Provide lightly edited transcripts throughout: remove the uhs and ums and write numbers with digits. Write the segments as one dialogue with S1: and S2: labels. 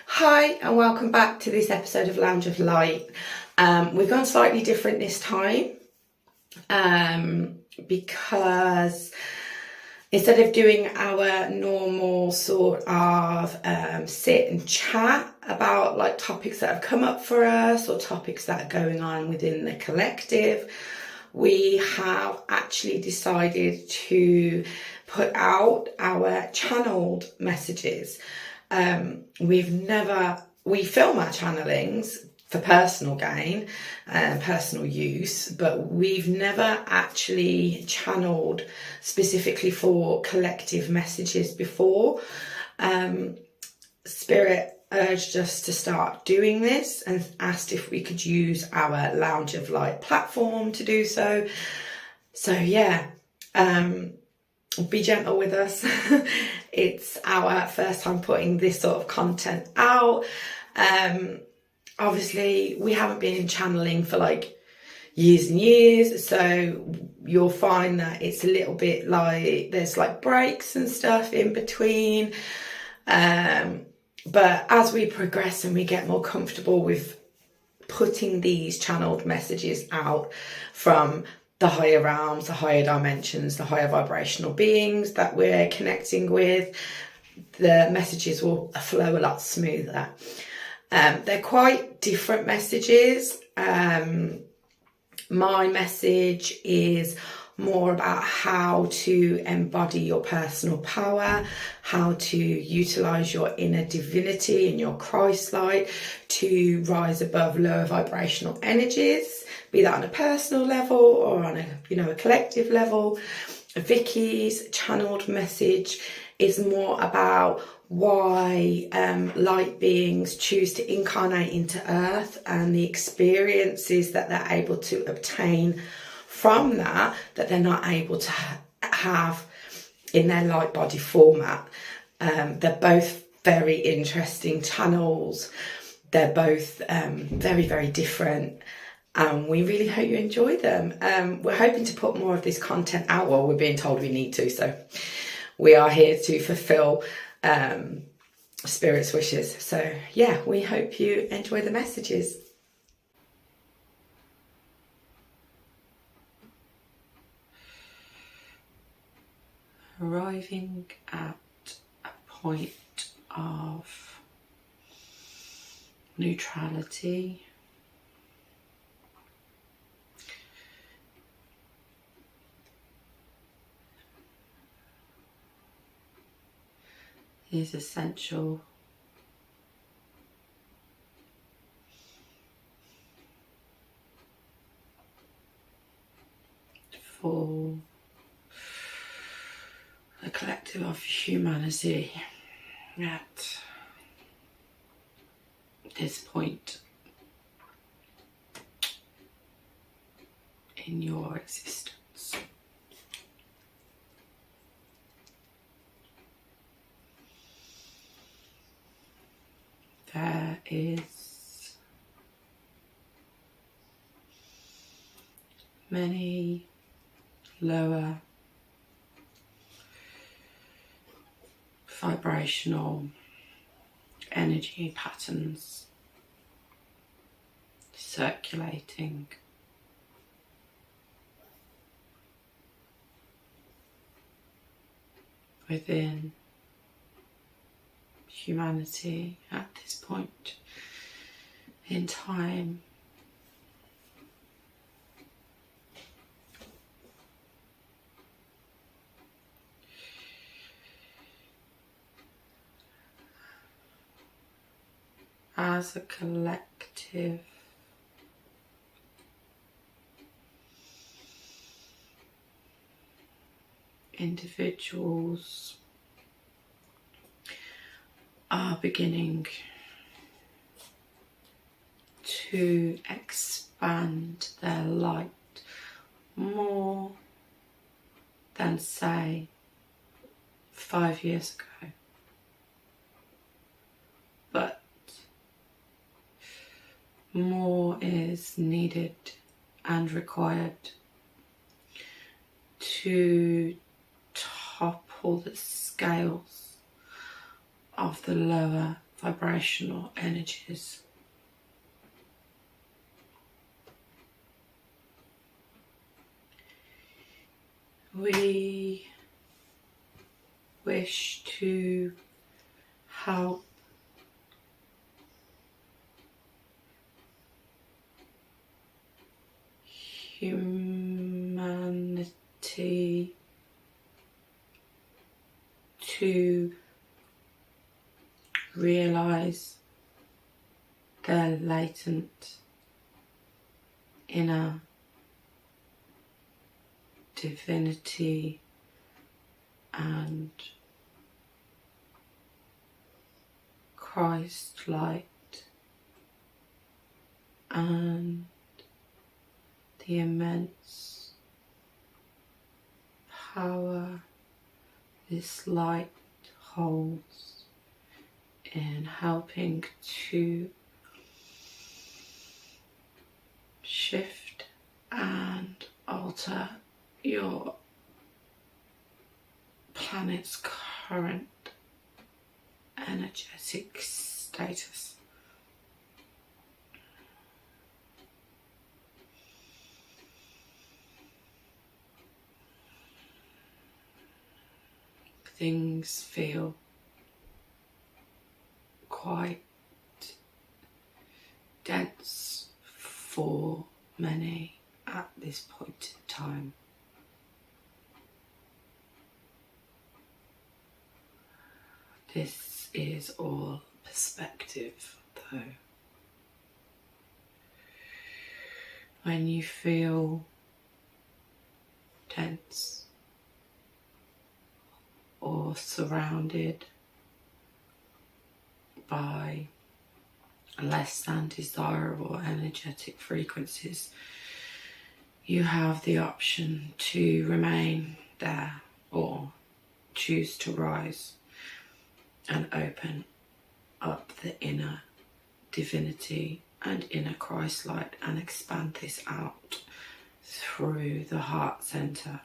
S1: Hi and welcome back to this episode of Lounge of Light. We've gone slightly different this time because instead of doing our normal sort of sit and chat about like topics that have come up for us or topics that are going on within the collective, we have actually decided to put out our channeled messages. We film our channelings for personal gain and personal use, but we've never actually channeled specifically for collective messages before. Spirit urged us to start doing this and asked if we could use our Lounge of Light platform to do so. So yeah, be gentle with us. It's our first time putting this sort of content out. Obviously we haven't been in channeling for like years and years, so you'll find that it's a little bit like there's like breaks and stuff in between, but as we progress and we get more comfortable with putting these channeled messages out from the higher realms, the higher dimensions, the higher vibrational beings that we're connecting with, the messages will flow a lot smoother. They're quite different messages. My message is more about how to embody your personal power, how to utilize your inner divinity and your Christ light to rise above lower vibrational energies, be that on a personal level or on a collective level. Vicky's channeled message is more about why light beings choose to incarnate into Earth and the experiences that they're able to obtain from that they're not able to have in their light body format. They're both very interesting channels. They're both very, very different. We really hope you enjoy them. We're hoping to put more of this content out. Well, we're being told we need to, so we are here to fulfill Spirit's wishes. So yeah, we hope you enjoy the messages. Arriving at a point of neutrality. Is essential for the collective of humanity at this point in your existence. There is many lower vibrational energy patterns circulating within humanity at this point in time. As a collective, individuals are beginning to expand their light more than, say, 5 years ago. But more is needed and required to topple the scales of the lower vibrational energies. We wish to help humanity to realize their latent inner divinity and Christ light, and the immense power this light holds in helping to shift and alter your planet's current energetic status. Things feel quite dense for many at this point in time. This is all perspective, though. When you feel tense or surrounded by less than desirable energetic frequencies, you have the option to remain there or choose to rise and open up the inner divinity and inner Christ light and expand this out through the heart center.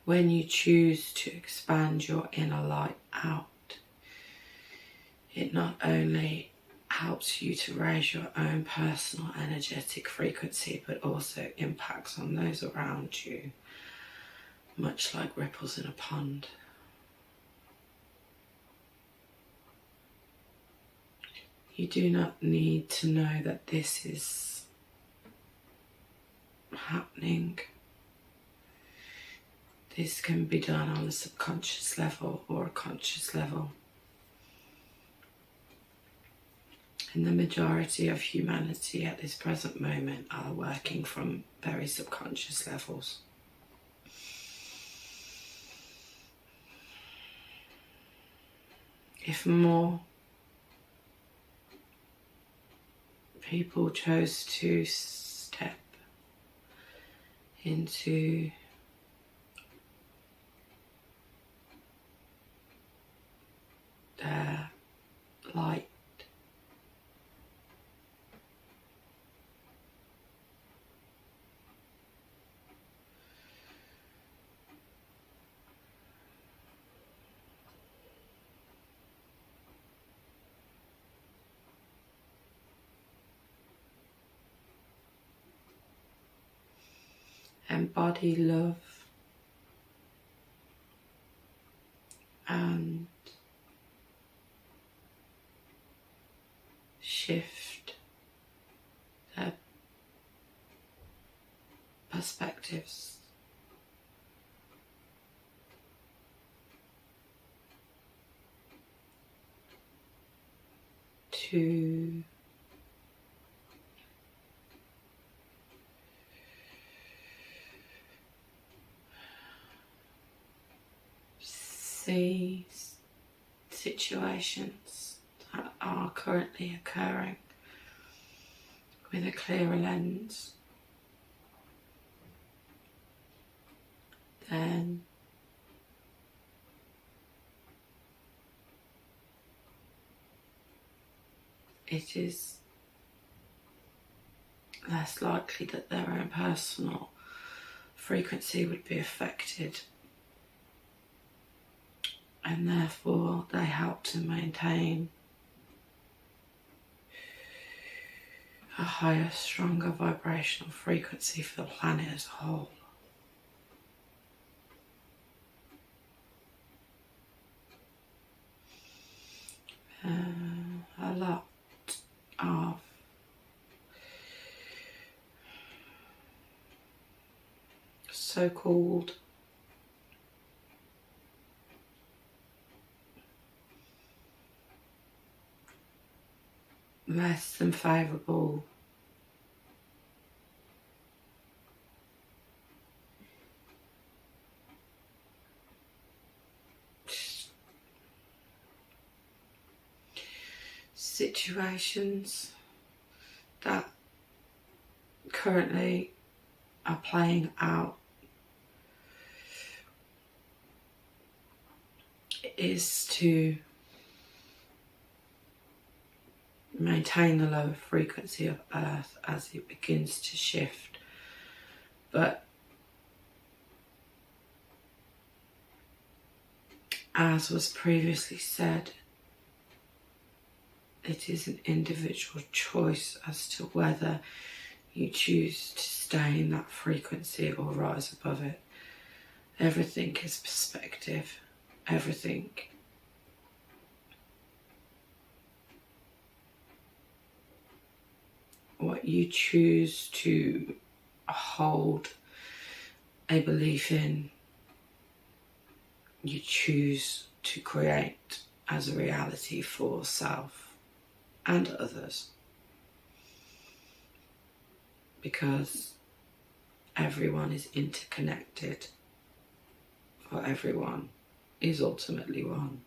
S1: When you choose to expand your inner light out, it not only helps you to raise your own personal energetic frequency, but also impacts on those around you, much like ripples in a pond. You do not need to know that this is happening. This can be done on a subconscious level or a conscious level. And the majority of humanity at this present moment are working from very subconscious levels. If more people chose to step into their light, embody love and shift their perspectives to see situations that are currently occurring with a clearer lens, then it is less likely that their own personal frequency would be affected. and therefore they help to maintain a higher, stronger vibrational frequency for the planet as a whole. A lot of so-called less than favourable situations that currently are playing out is to maintain the lower frequency of Earth as it begins to shift. But as was previously said, it is an individual choice as to whether you choose to stay in that frequency or rise above it. Everything is perspective. Everything what you choose to hold a belief in, you choose to create as a reality for self and others, because everyone is interconnected, for everyone is ultimately one.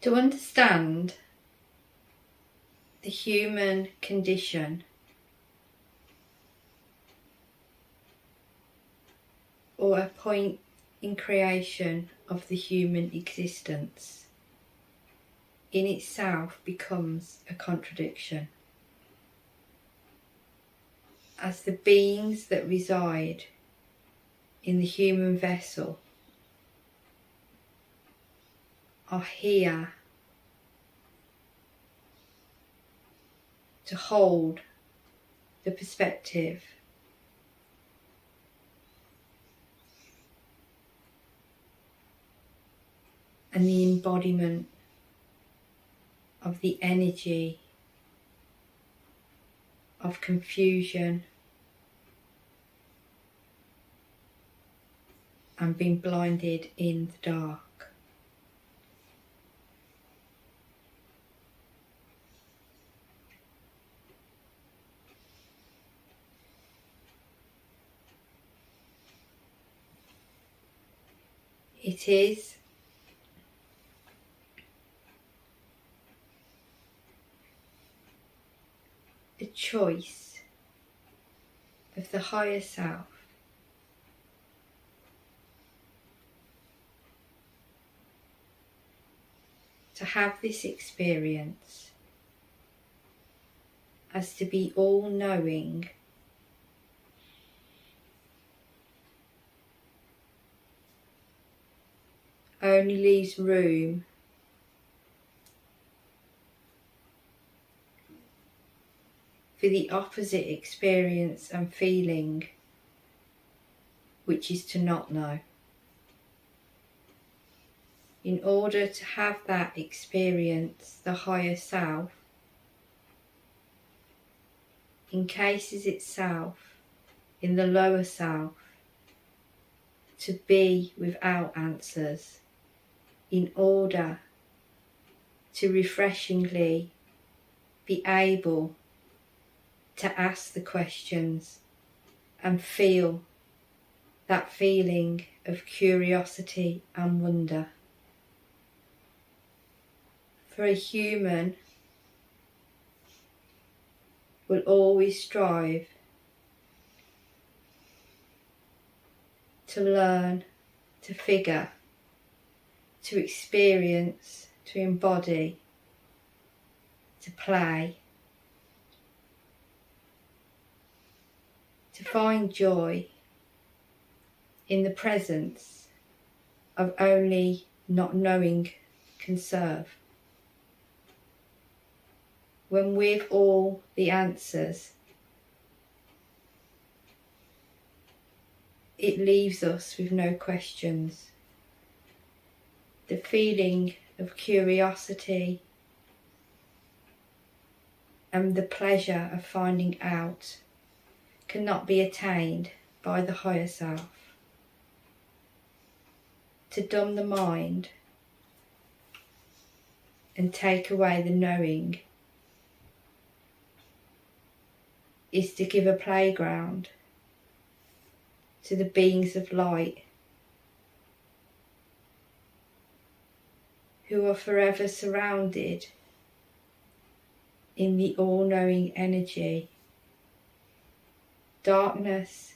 S2: To understand the human condition or a point in creation of the human existence in itself becomes a contradiction, as the beings that reside in the human vessel are here to hold the perspective and the embodiment of the energy of confusion and being blinded in the dark. It is a choice of the higher self to have this experience as to be all-knowing, only leaves room for the opposite experience and feeling, which is to not know. In order to have that experience, the higher self encases itself in the lower self to be without answers, in order to refreshingly be able to ask the questions and feel that feeling of curiosity and wonder. For a human will always strive to learn, to figure, to experience, to embody, to play, to find joy in the presence of only not knowing can serve. When with all the answers, it leaves us with no questions. The feeling of curiosity and the pleasure of finding out cannot be attained by the higher self. To dumb the mind and take away the knowing is to give a playground to the beings of light who are forever surrounded in the all-knowing energy. Darkness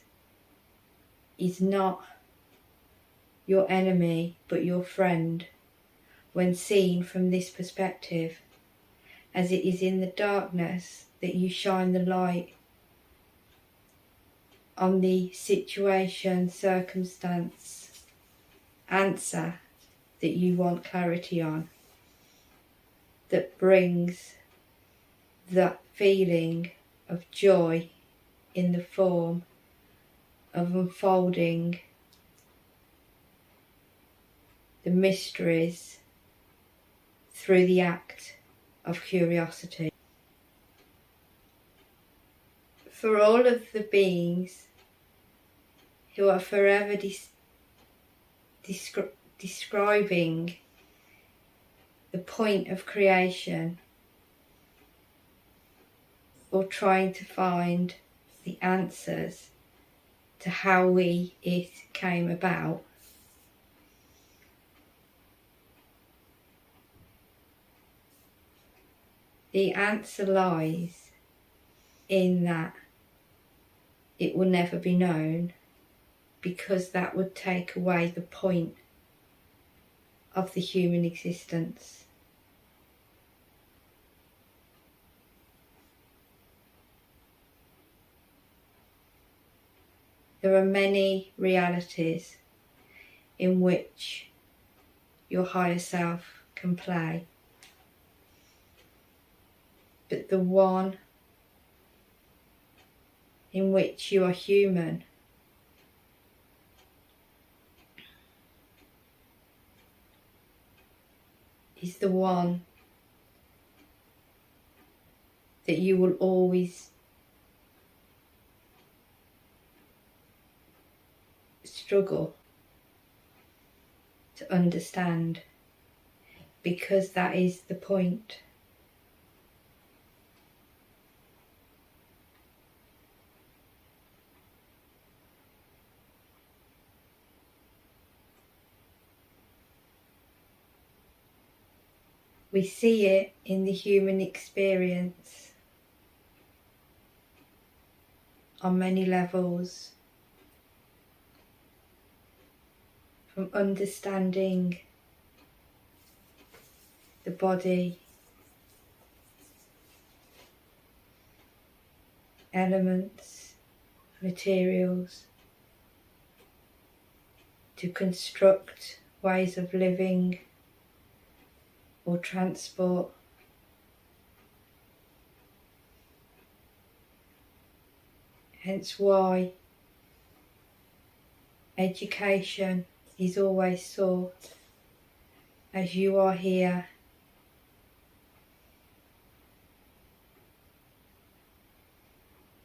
S2: is not your enemy but your friend when seen from this perspective, as it is in the darkness that you shine the light on the situation, circumstance, answer that you want clarity on, that brings that feeling of joy in the form of unfolding the mysteries through the act of curiosity. For all of the beings who are forever describing the point of creation or trying to find the answers to how it came about, the answer lies in that it will never be known, because that would take away the point of the human existence. There are many realities in which your higher self can play, but the one in which you are human is the one that you will always struggle to understand, because that is the point. We see it in the human experience on many levels, from understanding the body, elements, materials, to construct ways of living or transport. Hence why education is always sought, as you are here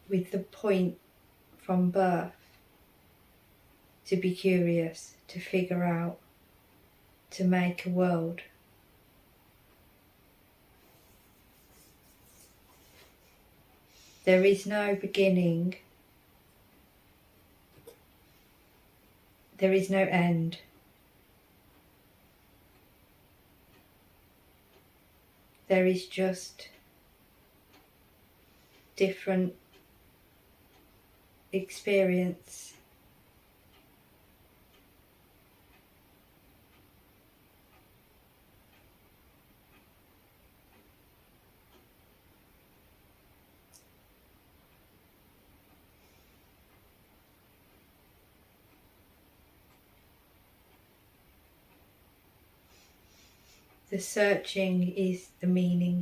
S2: with the point from birth to be curious, to figure out, to make a world. There is no beginning, there is no end. There is just different experience. The searching is the meaning.